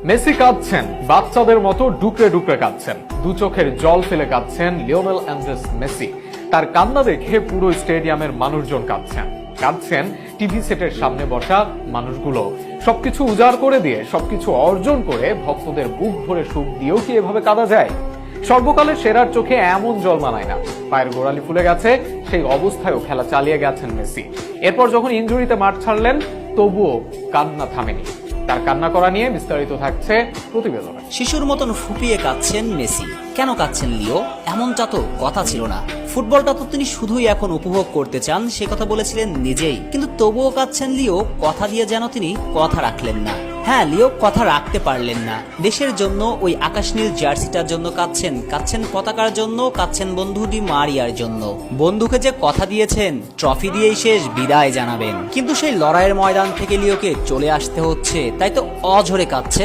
Messi কাঁদছেন, বাচ্চাদের মতো ডুকরে ডুকরে কাঁদছেন। দু চোখের জল ফেলে কাঁদছেন লিওনেল অ্যান্ড্রেস মেসি। তার কান্না দেখে পুরো স্টেডিয়ামের মানুষজন কাঁদছেন। কাঁদছেন টিভি সেটের সামনে বসা মানুষগুলো। সবকিছু উজাড় করে দিয়ে, সবকিছু অর্জন করে ভক্তদের বুক ভরে সুখ দিয়েও কি এভাবে কাঁদা যায়? সর্বকালের সেরার চোখে এমন জল মানায় না। পায়ের গোড়ালি ফুলে গেছে, সেই অবস্থায়ও খেলা চালিয়ে গেছেন মেসি। এরপর যখন ইনজুরিতে মাঠ ছাড়লেন, তবুও কান্না থামেনি। তার কান্না করা নিয়ে বিস্তারিত থাকছে প্রতিবেদনে। শিশুর মতন ফুপিয়ে কাঁদছেন মেসি। কেন কাঁদছেন লিও? এমনটা তো কথা ছিল না। ফুটবলটা তো তিনি শুধুই এখন উপভোগ করতে চান, সে কথা বলেছিলেন নিজেই। কিন্তু তবুও কাঁদছেন লিও, কথা দিয়ে যেন তিনি কথা রাখলেন না। হ্যাঁ, লিও কথা রাখতে পারলেন না। দেশের জন্য ওই আকাশ নীল জার্সিটার জন্য কাঁদছেন, কাঁদছেন পতাকার জন্য, কাঁদছেন বন্ধু ডি মারিয়ার জন্য। বন্ধুকে যে কথা দিয়েছেন ট্রফি দিয়েই শেষ বিদায় জানাবেন, কিন্তু সেই লড়াইয়ের ময়দান থেকে লিওকে চলে আসতে হচ্ছে, তাই তো অঝরে কাঁদছেন।